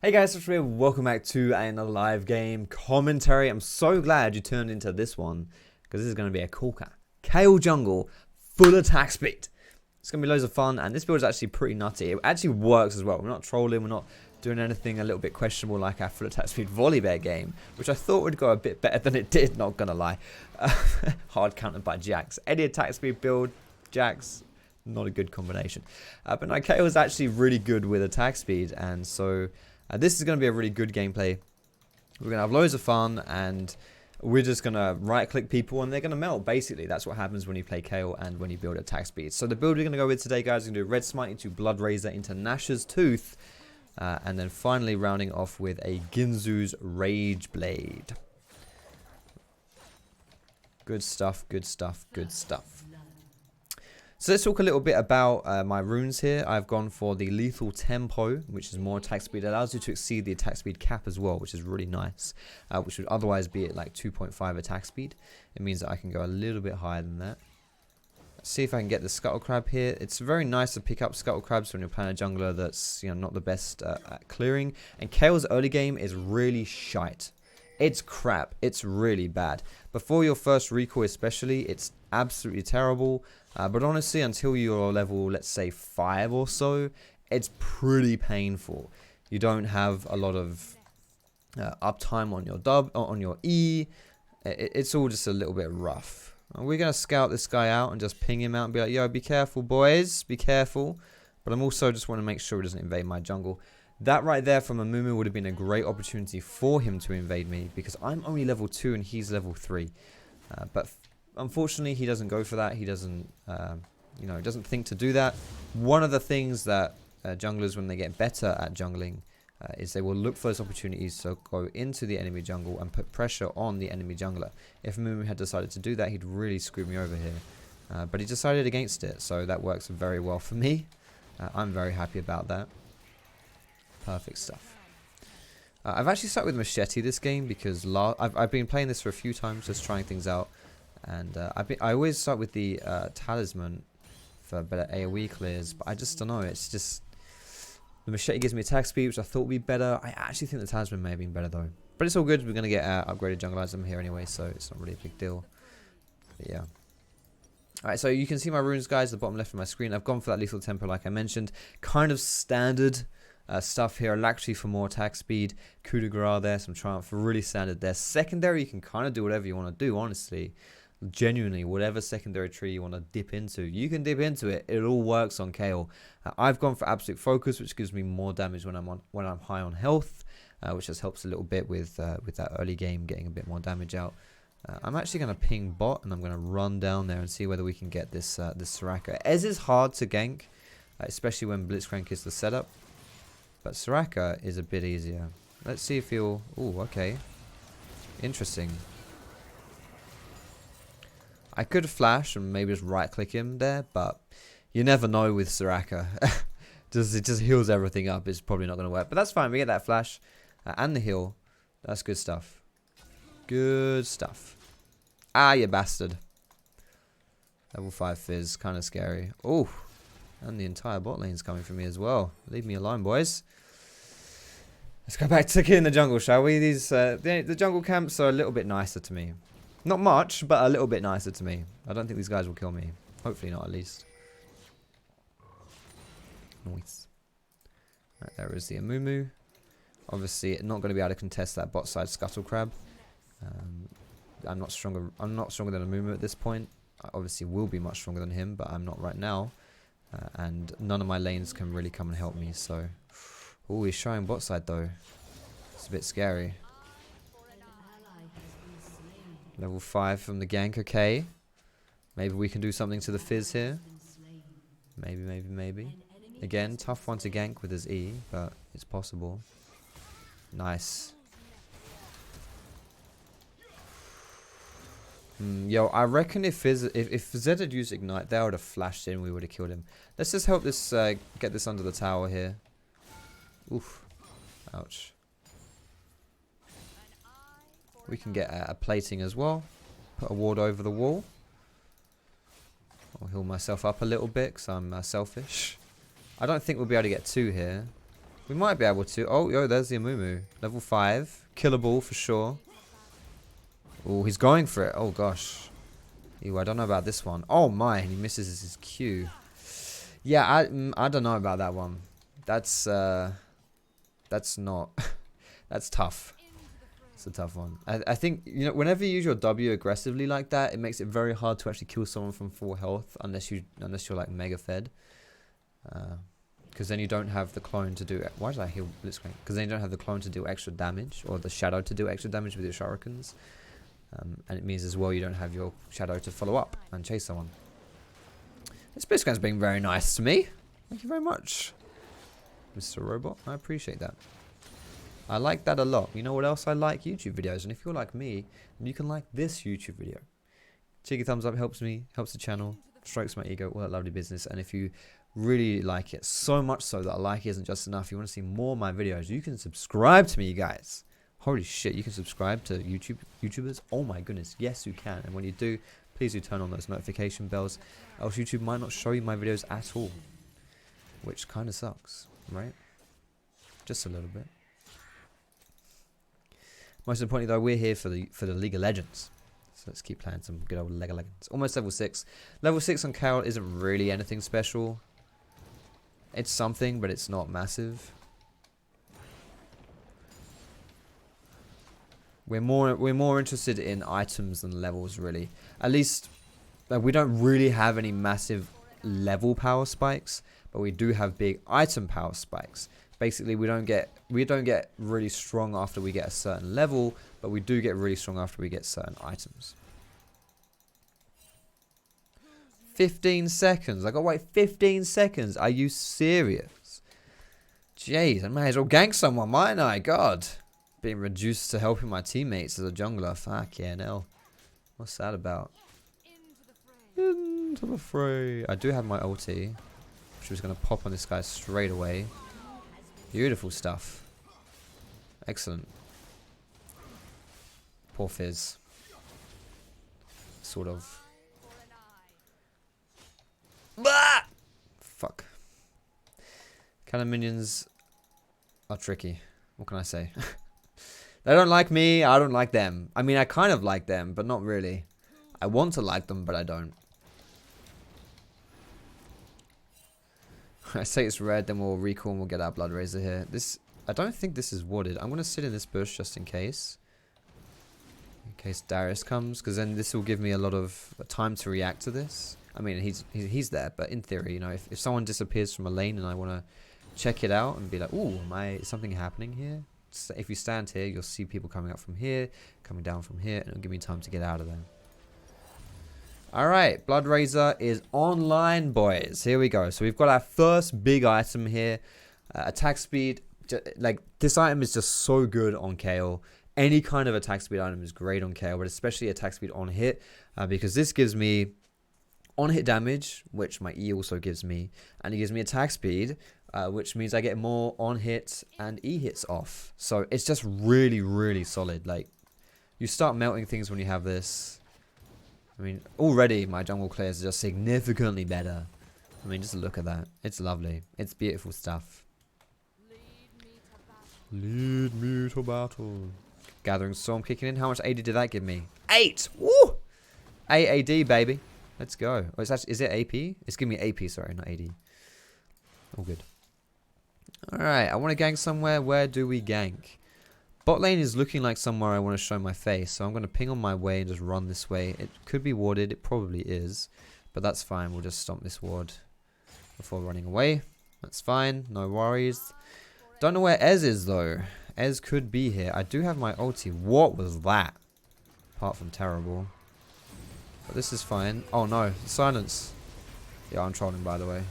Hey guys, it's Real. Welcome back to another live game commentary. I'm so glad you turned into this one because this is going to be a corker. Kayle jungle, full attack speed. It's going to be loads of fun, and this build is actually pretty nutty. It actually works as well. We're not trolling, we're not doing anything a little bit questionable like our full attack speed volley bear game, which I thought would go a bit better than it did, not going to lie. Hard countered by Jax. Any attack speed build, Jax, not a good combination. But no, Kayle is actually really good with attack speed, and so... this is going to be a really good gameplay. We're going to have loads of fun, and we're just going to right-click people, and they're going to melt, basically. That's what happens when you play Kayle and when you build attack speed. So the build we're going to go with today, guys, is going to do Red Smite into Blood Razor into Nash's Tooth, and then finally rounding off with a Ginzu's Rage Blade. Good stuff, good stuff, good stuff. So let's talk a little bit about my runes here. I've gone for the Lethal Tempo, which is more attack speed. It allows you to exceed the attack speed cap as well, which is really nice. Which would otherwise be at like 2.5 attack speed. It means that I can go a little bit higher than that. Let's see if I can get the Scuttle Crab here. It's very nice to pick up Scuttle Crabs when you're playing a jungler that's not the best at clearing. And Kayle's early game is really shite. It's crap. It's really bad. Before your first recoil especially, it's absolutely terrible. But honestly, until you're level, let's say 5 or so, it's pretty painful. You don't have a lot of uptime on your on your E. It's all just a little bit rough. We're going to scout this guy out and just ping him out and be like, yo, be careful, boys. Be careful. But I'm also just want to make sure he doesn't invade my jungle. That right there from a Mumu would have been a great opportunity for him to invade me, because I'm only level 2 and he's level 3. But unfortunately, he doesn't go for that. He doesn't, doesn't think to do that. One of the things that junglers, when they get better at jungling, is they will look for those opportunities to go into the enemy jungle and put pressure on the enemy jungler. If Mumu had decided to do that, he'd really screw me over here. But he decided against it, so that works very well for me. I'm very happy about that. Perfect stuff. I've actually started with Machete this game because I've been playing this for a few times, just trying things out. And I always start with the Talisman for better AoE clears, but I just don't know. It's just the Machete gives me attack speed, which I thought would be better. I actually think the Talisman may have been better though. But it's all good. We're going to get upgraded jungle item here anyway, so it's not really a big deal. But yeah. Alright, so you can see my runes, guys, at the bottom left of my screen. I've gone for that Lethal Tempo like I mentioned. Kind of standard stuff here. Alacrity for more attack speed. Coup de grace there. Some Triumph. Really standard there. Secondary, you can kind of do whatever you want to do, honestly. Genuinely, whatever secondary tree you want to dip into, you can dip into it. It all works on Kayle. I've gone for Absolute Focus, which gives me more damage when I'm high on health, which just helps a little bit with that early game, getting a bit more damage out. I'm actually going to ping bot, and I'm going to run down there and see whether we can get this Soraka. Ez is hard to gank, especially when Blitzcrank is the setup, but Soraka is a bit easier. Let's see if he'll... Ooh, okay. Interesting. I could flash and maybe just right click him there, but you never know with Soraka. It just heals everything up. It's probably not going to work, but that's fine. We get that flash and the heal. That's good stuff. Good stuff. Ah, you bastard. Level 5 Fizz, kind of scary. Oh, and the entire bot lane's coming for me as well. Leave me alone, boys. Let's go back to killing the jungle, shall we? The jungle camps are a little bit nicer to me. Not much, but a little bit nicer to me. I don't think these guys will kill me. Hopefully not, at least. Nice. Right, there is the Amumu. Obviously, not going to be able to contest that bot side Scuttle Crab. I'm not stronger than Amumu at this point. I obviously will be much stronger than him, but I'm not right now. And none of my lanes can really come and help me, so... Oh, he's showing bot side though. It's a bit scary. Level 5 from the gank, okay. Maybe we can do something to the Fizz here. Maybe. Again, tough one to gank with his E, but it's possible. Nice. Yo, I reckon if Zed had used Ignite, they would have flashed in, we would have killed him. Let's just help this get this under the tower here. Oof. Ouch. We can get a plating as well. Put a ward over the wall. I'll heal myself up a little bit because I'm selfish. I don't think we'll be able to get 2 here. We might be able to. Oh, yo, there's the Amumu. Level 5. Killable for sure. Oh, he's going for it. Oh, gosh. Ew, I don't know about this one. Oh, my. He misses his Q. Yeah, I don't know about that one. That's not... That's tough. It's a tough one. I think, you know, whenever you use your W aggressively like that, it makes it very hard to actually kill someone from full health unless you're like mega fed. Because then you don't have the clone to do... Why did I heal Blitzcrank? Because then you don't have the clone to do extra damage, or the shadow to do extra damage with your shurikens. And it means as well you don't have your shadow to follow up and chase someone. This Blitzcrank's being very nice to me. Thank you very much, Mr. Robot. I appreciate that. I like that a lot. You know what else I like? YouTube videos. And if you're like me, you can like this YouTube video. Cheeky thumbs up helps me, helps the channel, strokes my ego, all that lovely business. And if you really like it, so much so that a like isn't just enough, you want to see more of my videos, you can subscribe to me, you guys. Holy shit, you can subscribe to YouTubers? Oh my goodness, yes you can. And when you do, please do turn on those notification bells, else YouTube might not show you my videos at all. Which kind of sucks, right? Just a little bit. Most importantly though, we're here for the League of Legends. So let's keep playing some good old League of Legends. Almost level 6. Level 6 on Kayle isn't really anything special. It's something, but it's not massive. We're more interested in items than levels, really. At least, like, we don't really have any massive level power spikes, but we do have big item power spikes. Basically, we don't get really strong after we get a certain level, but we do get really strong after we get certain items. 15 seconds. I gotta wait 15 seconds. Are you serious? Jeez, I may as well gank someone, mightn't I? God. Being reduced to helping my teammates as a jungler. Fuck yeah, no. What's that about? Into the fray. I do have my ulti, which was going to pop on this guy straight away. Beautiful stuff. Excellent. Poor Fizz. Sort of. Bah! Fuck. Kind of minions are tricky. What can I say? They don't like me, I don't like them. I mean, I kind of like them, but not really. I want to like them, but I don't. I say it's red, then we'll recall and we'll get our Blood Razor here. I don't think this is warded. I'm going to sit in this bush just in case. In case Darius comes, because then this will give me a lot of time to react to this. I mean, he's there, but in theory, you know, if someone disappears from a lane and I want to check it out and be like, ooh, is something happening here? So if you stand here, you'll see people coming up from here, coming down from here, and it'll give me time to get out of there. Alright, Blood Razor is online, boys. Here we go. So we've got our first big item here. Attack speed. Like, this item is just so good on Kayle. Any kind of attack speed item is great on Kayle, but especially attack speed on hit, because this gives me on hit damage, which my E also gives me, and it gives me attack speed, which means I get more on hits and E hits off. So it's just really, really solid. Like, you start melting things when you have this. I mean, already my jungle clears are just significantly better. I mean, just look at that. It's lovely. It's beautiful stuff. Lead me to battle. Gathering Storm kicking in. How much AD did that give me? 8! Woo! 8 AD, baby. Let's go. Oh, is it AP? It's giving me AP, sorry, not AD. All good. Alright, I want to gank somewhere. Where do we gank? Bot lane is looking like somewhere I want to show my face, so I'm going to ping on my way and just run this way. It could be warded, it probably is, but that's fine. We'll just stomp this ward before running away. That's fine, no worries. Don't know where Ez is though. Ez could be here. I do have my ulti. What was that? Apart from terrible. But this is fine. Oh no, silence. Yeah, I'm trolling by the way.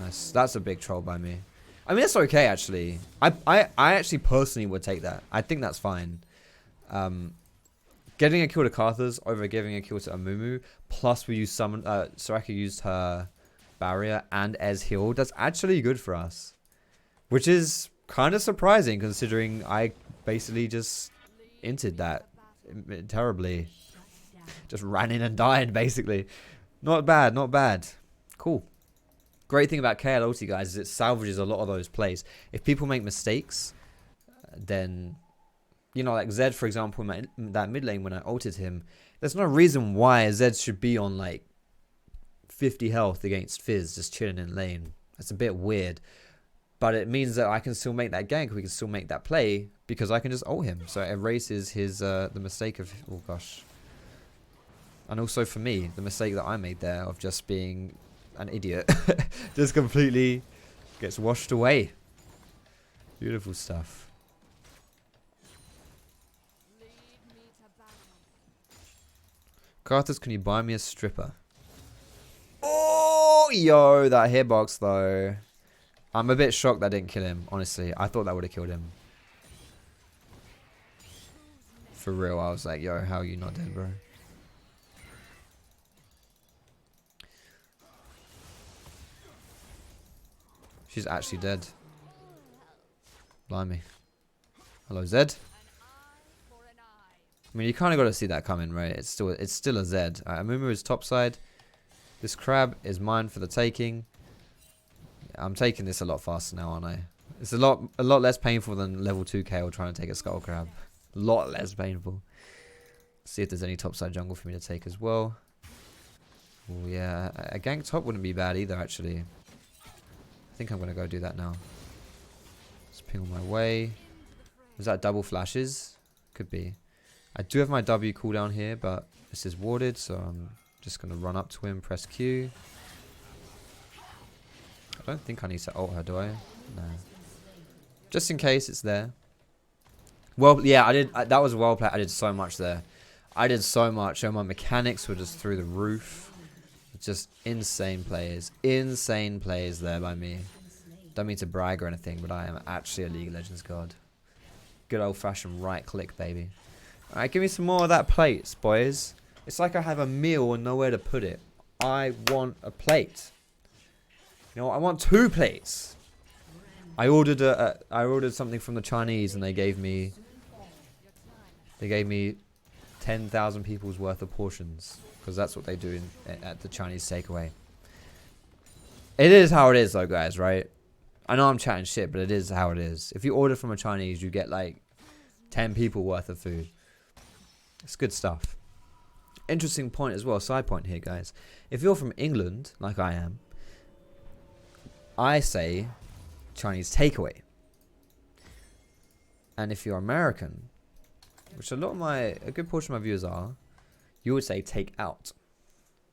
Nice. That's a big troll by me. I mean, that's okay, actually. I actually personally would take that. I think that's fine. Getting a kill to Karthus over giving a kill to Amumu, plus we use Soraka used her barrier and Ez healed. That's actually good for us. Which is kind of surprising, considering I basically just inted that terribly. Just ran in and died, basically. Not bad, not bad. Cool. Great thing about Kayle ulti, guys, is it salvages a lot of those plays. If people make mistakes, then, you know, like Zed, for example, in that mid lane when I ulted him, there's no reason why Zed should be on like 50 health against Fizz just chilling in lane. That's a bit weird. But it means that I can still make that gank. We can still make that play because I can just ult him. So it erases his the mistake of... Oh, gosh. And also for me, the mistake that I made there of just being an idiot just completely gets washed away. Beautiful stuff. Carthus, can you buy me a stripper? Oh, yo, that hitbox though. I'm a bit shocked that didn't kill him, honestly. I thought that would have killed him. For real, I was like, yo, how are you not dead, bro? She's actually dead. Blimey. Hello, Zed. I mean, you kind of got to see that coming, right? It's still a Zed. Amumu is topside. This crab is mine for the taking. I'm taking this a lot faster now, aren't I? It's a lot less painful than level 2 Kayle trying to take a skull crab. A lot less painful. See if there's any topside jungle for me to take as well. Oh yeah, a gank top wouldn't be bad either, actually. I think I'm going to go do that now. Just ping on my way. Was that double flashes? Could be. I do have my W cooldown here, but this is warded, so I'm just going to run up to him, press Q. I don't think I need to ult her, do I? No. Just in case it's there. Well, yeah, I did. That was well played. I did so much there. I did so much. And my mechanics were just through the roof. Just insane plays. Insane plays there by me. Don't mean to brag or anything, but I am actually a League of Legends god. Good old-fashioned right-click, baby. Alright, give me some more of that plates, boys. It's like I have a meal and nowhere to put it. I want a plate. You know what? I want 2 plates. I ordered something from the Chinese and they gave me 10,000 people's worth of portions, because that's what they do at the Chinese takeaway. It is how it is though, guys, right? I know I'm chatting shit, but it is how it is. If you order from a Chinese, you get like 10 people worth of food. It's good stuff. Interesting point as well, side point here, guys. If you're from England, like I am, I say Chinese takeaway. And if you're American, which a good portion of my viewers are, you would say take out.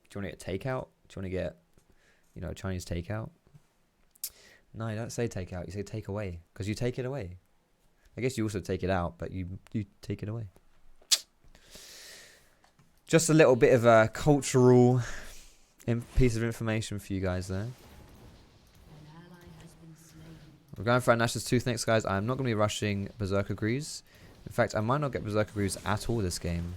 Do you want to get takeout? Do you want to get, you know, Chinese takeout? No, you don't say takeout. You say take away, because you take it away. I guess you also take it out, but you take it away. Just a little bit of a cultural piece of information for you guys there. We're going for our Nash's Tooth next, guys. I'm not going to be rushing Berserker Greaves. In fact, I might not get Berserker Greaves at all this game.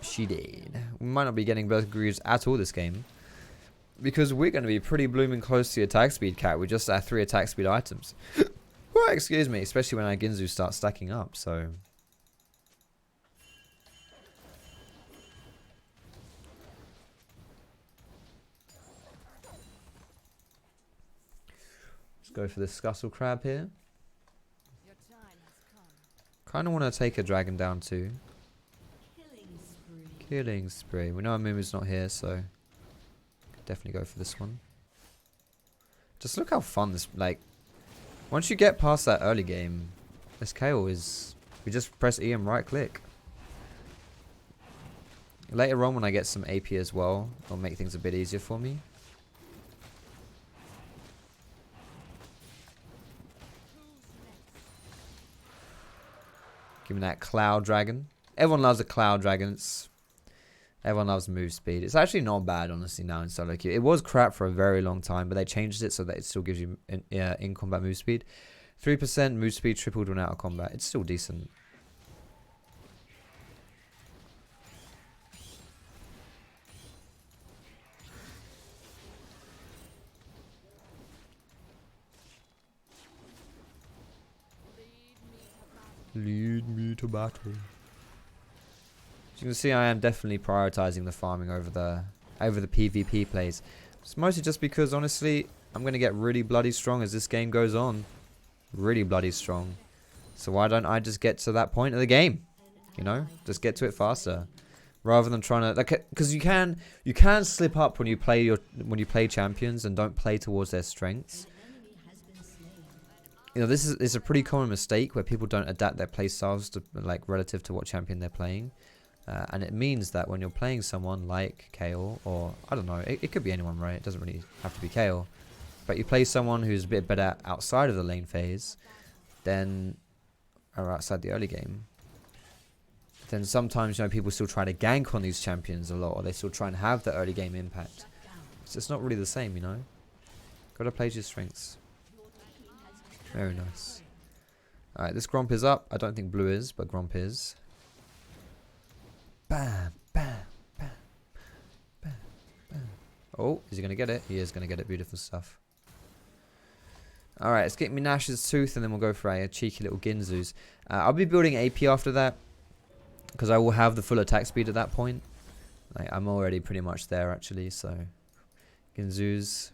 She did. We might not be getting Berserker Greaves at all this game, because we're going to be pretty blooming close to the attack speed cap with just our 3 attack speed items. Well, excuse me, especially when our Ginzu starts stacking up, so... Let's go for this Scuttle Crab here. Kind of want to take a dragon down too. Killing spree. We know Amumu's not here, so definitely go for this one. Just look how fun this, like, once you get past that early game, this Kayle is, we just press E and right click. Later on when I get some AP as well, it'll make things a bit easier for me. Give me that Cloud Dragon. Everyone loves a Cloud Dragon. Everyone loves move speed. It's actually not bad, honestly, now in solo queue. It was crap for a very long time, but they changed it so that it still gives you in-combat move speed. 3% move speed tripled when out of combat. It's still decent. Lead me to battle. As you can see, I am definitely prioritizing the farming over the PvP plays. It's mostly just because, honestly, I'm going to get really bloody strong as this game goes on. Really bloody strong. So why don't I just get to that point of the game? You know, just get to it faster, rather than trying to, like, because you can slip up when you play champions and don't play towards their strengths. You know, this is a pretty common mistake where people don't adapt their play styles to, like, relative to what champion they're playing. And it means that when you're playing someone like Kayle, or I don't know, it could be anyone, right? It doesn't really have to be Kayle. But you play someone who's a bit better outside of the lane phase, then, or outside the early game, then sometimes, you know, people still try to gank on these champions a lot, or they still try and have the early game impact. So it's not really the same, you know? Gotta play to your strengths. Very nice. Alright, this Gromp is up. I don't think blue is, but Gromp is. Bam, bam, bam, bam, bam. Oh, is he going to get it? He is going to get it. Beautiful stuff. Alright, let's get me Nash's Tooth, and then we'll go for a cheeky little Ginzu's. I'll be building AP after that, because I will have the full attack speed at that point. Like, I'm already pretty much there, actually, so... Ginzu's.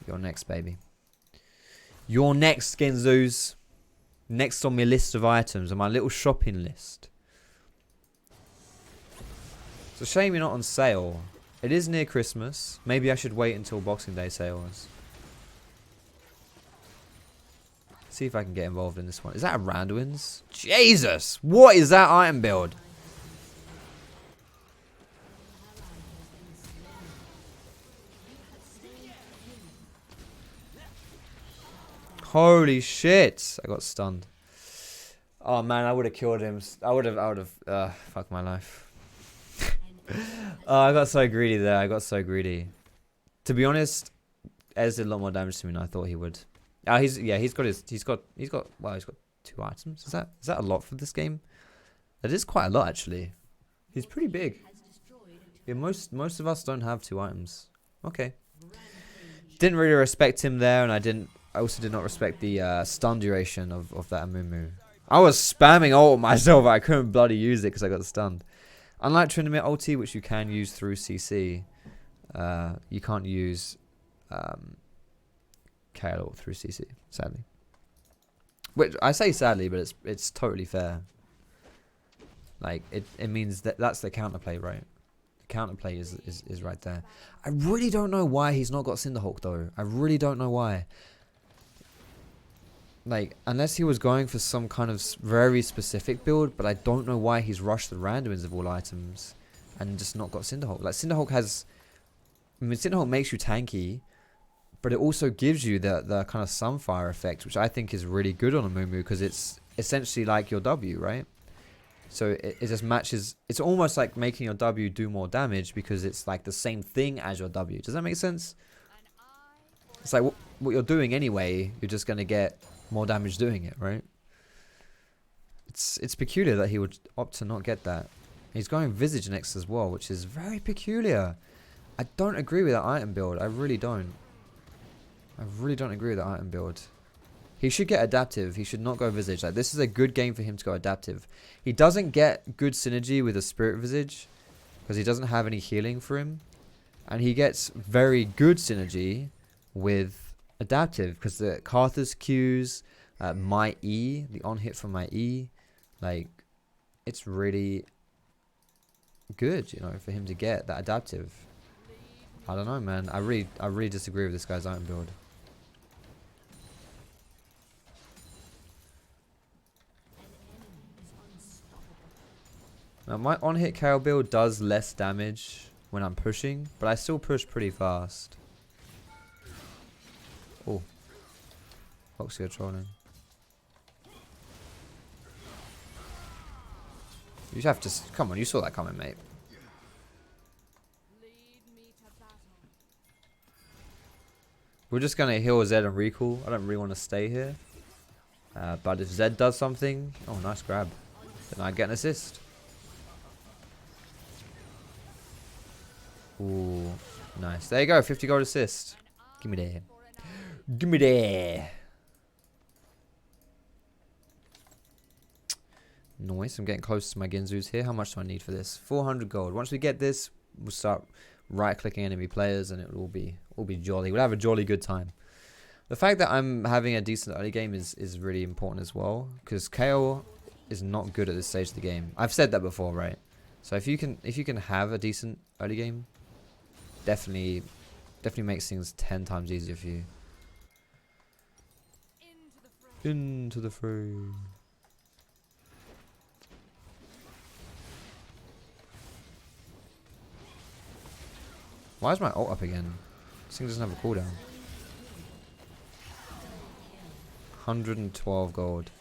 You're next, baby. You're next, Ginzu's. Next on my list of items, on my little shopping list. It's a shame you're not on sale. It is near Christmas. Maybe I should wait until Boxing Day sales. See if I can get involved in this one. Is that a Randuin's? Jesus! What is that item build? Holy shit! I got stunned. Oh man, I would have killed him. I would have, fuck my life. Oh, I got so greedy there. I got so greedy. To be honest, Ez did a lot more damage to me than I thought he would. He's got 2 items. Is that a lot for this game? That is quite a lot, actually. He's pretty big. Yeah, most of us don't have 2 items. Okay. Didn't really respect him there, and I also did not respect the stun duration of that Amumu. I was spamming ult myself, but I couldn't bloody use it because I got stunned. Unlike Trinity ulti, which you can use through CC, you can't use Kayle through CC, sadly. Which I say sadly, but it's totally fair. Like it means that's the counterplay, right? The counterplay is right there. I really don't know why he's not got Cinderhulk though. I really don't know why. Like, unless he was going for some kind of very specific build, but I don't know why he's rushed the Randuins of all items and just not got Cinderhulk. Like, Cinderhulk has... I mean, Cinderhulk makes you tanky, but it also gives you the kind of Sunfire effect, which I think is really good on a Mumu, because it's essentially like your W, right? So it just matches... It's almost like making your W do more damage, because it's like the same thing as your W. Does that make sense? It's like what you're doing anyway, you're just going to get... more damage doing it, right? It's peculiar that he would opt to not get that. He's going Visage next as well, which is very peculiar. I don't agree with that item build. I really don't. I really don't agree with that item build. He should get adaptive. He should not go Visage. Like, this is a good game for him to go adaptive. He doesn't get good synergy with a Spirit Visage because he doesn't have any healing for him. And he gets very good synergy with adaptive because the Karthus Qs, my E, the on hit from my E, like, it's really good, you know, for him to get that adaptive. I don't know, man. I really disagree with this guy's item build. Now, my on hit Kayle build does less damage when I'm pushing, but I still push pretty fast. Oh, Foxy trolling. You have to come on. You saw that coming, mate. We're just gonna heal Zed and recall. I don't really want to stay here, but if Zed does something, oh, nice grab, then I get an assist. Ooh, nice. There you go. 50 gold assist. Give me that. Give me that. Nice, I'm getting close to my Ginzus here. How much do I need for this? 400 gold. Once we get this, we'll start right-clicking enemy players, and it will all be jolly. We'll have a jolly good time. The fact that I'm having a decent early game is really important as well, because Kayle is not good at this stage of the game. I've said that before, right? So if you can have a decent early game, definitely makes things 10 times easier for you. Into the fray. Why is my ult up again? This thing doesn't have a cooldown. 112 gold.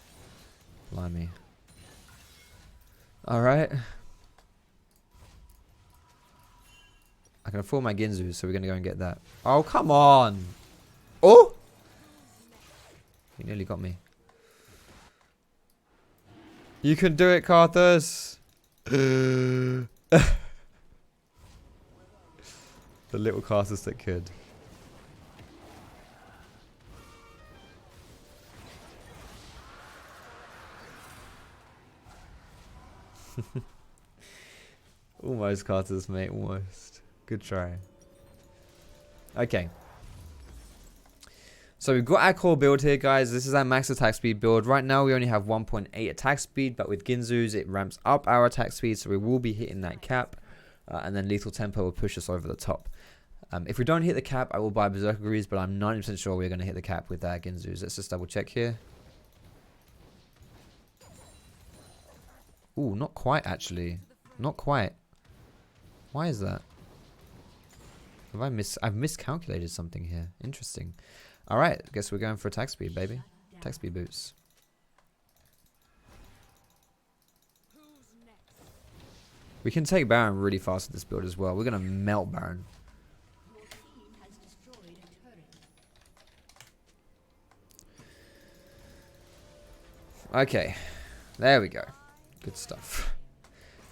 Blimey. Alright. I can afford my Ginzu, so we're going to go and get that. Oh, come on! Oh! He nearly got me. You can do it, Carthus! The little Carthus that could. Almost, Carthus, mate, almost. Good try. Okay. So we've got our core build here, guys. This is our max attack speed build. Right now, we only have 1.8 attack speed, but with Ginzus, it ramps up our attack speed, so we will be hitting that cap. And then Lethal Tempo will push us over the top. If we don't hit the cap, I will buy Berserker Greaves, but I'm 90% sure we're going to hit the cap with our Ginzus. Let's just double check here. Ooh, not quite, actually. Not quite. Why is that? I've miscalculated something here. Interesting. Alright, I guess we're going for attack speed, baby. Attack speed boots. We can take Baron really fast with this build as well. We're going to melt Baron. Okay. There we go. Good stuff.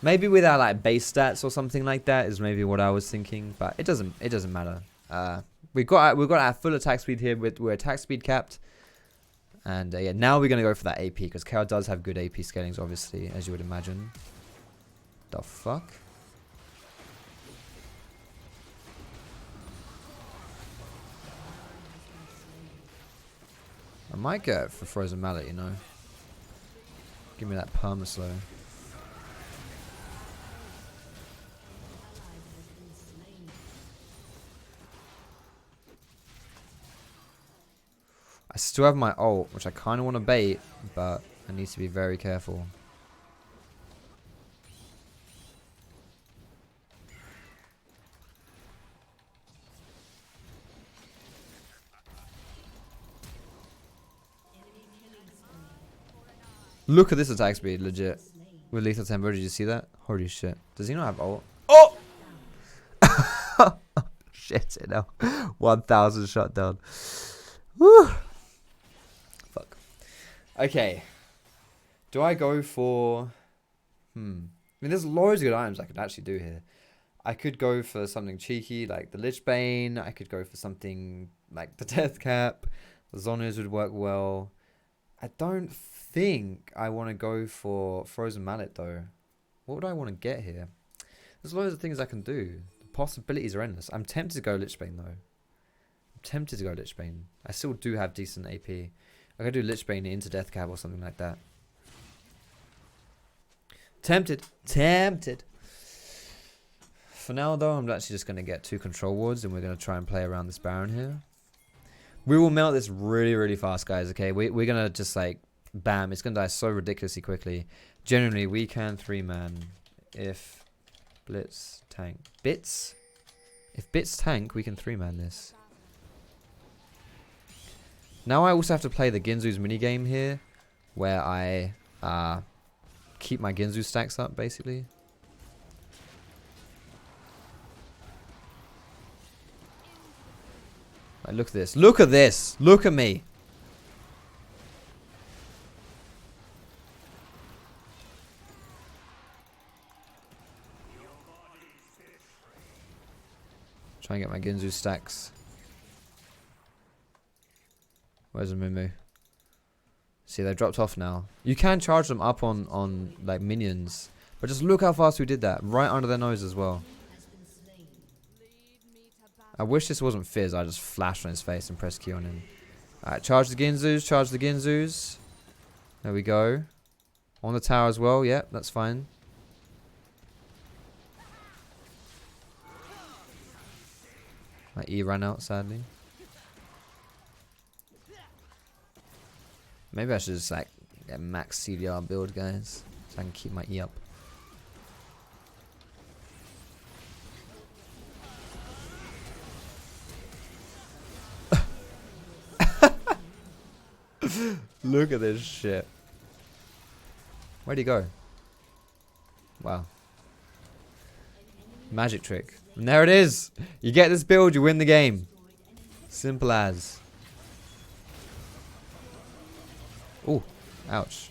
Maybe with our like base stats or something like that is maybe what I was thinking, but it doesn't matter. We've got our full attack speed here. We're attack speed capped, and yeah, now we're gonna go for that AP because Kayle does have good AP scalings, obviously, as you would imagine. The fuck? I might go for Frozen Mallet, you know. Give me that perma slow. I still have my ult, which I kind of want to bait, but I need to be very careful. Look at this attack speed, legit. With Lethal Tempo, did you see that? Holy shit. Does he not have ult? Oh! Shit, you know. 1,000 shot down. Woo! Fuck. Okay. Do I go for... I mean, there's loads of good items I could actually do here. I could go for something cheeky, like the Lich Bane. I could go for something like the Death Cap. The Zonus would work well. I don't think I want to go for Frozen Mallet, though. What would I want to get here? There's loads of things I can do. The possibilities are endless. I'm tempted to go Lich Bane, though. I'm tempted to go Lich Bane. I still do have decent AP. I could do Lich Bane into Death Cab or something like that. Tempted. Tempted. For now, though, I'm actually just going to get 2 control wards, and we're going to try and play around this Baron here. We will melt this really, really fast, guys, okay? We're going to just, like, bam. It's going to die so ridiculously quickly. Generally, we can 3-man if Blitz tank. Bits? If Bits tank, we can 3-man this. Now I also have to play the Ginzu's minigame here, where I keep my Ginzu stacks up, basically. Like, look at this. Look at this. Look at me. Try and get my Ginzu stacks. Where's the Mumu? See, they dropped off now. You can charge them up on like minions. But just look how fast we did that. Right under their nose as well. I wish this wasn't Fizz. I just flashed on his face and pressed Q on him. Alright, charge the Ginzus. Charge the Ginzus. There we go. On the tower as well. Yep, that's fine. My E ran out, sadly. Maybe I should just like get max CDR build, guys. So I can keep my E up. Look at this shit. Where'd he go? Wow. Magic trick. And there it is. You get this build, you win the game. Simple as. Oh, ouch.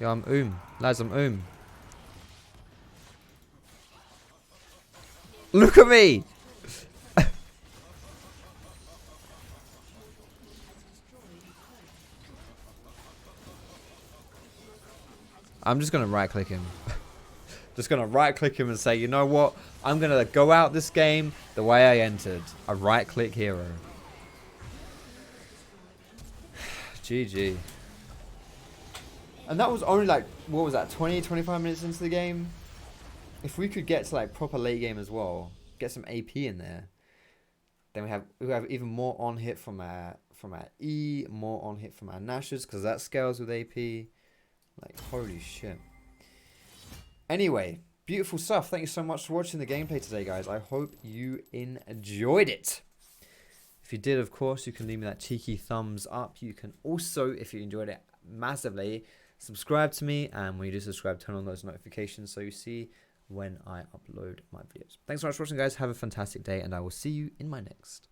Yo, I'm Lads, I'm Look at me. I'm just going to right click him. Just going to right click him and say, you know what? I'm going to go out this game the way I entered. A right click hero. GG. And that was only like, what was that? 20, 25 minutes into the game? If we could get to like proper late game as well, get some AP in there, then we have even more on hit from our E, more on hit from our Nashers, because that scales with AP. Like, holy shit. Anyway, beautiful stuff. Thank you so much for watching the gameplay today, guys. I hope you enjoyed it. If you did, of course, you can leave me that cheeky thumbs up. You can also, if you enjoyed it massively, subscribe to me. And when you do subscribe, turn on those notifications so you see when I upload my videos. Thanks so much for watching, guys. Have a fantastic day, and I will see you in my next.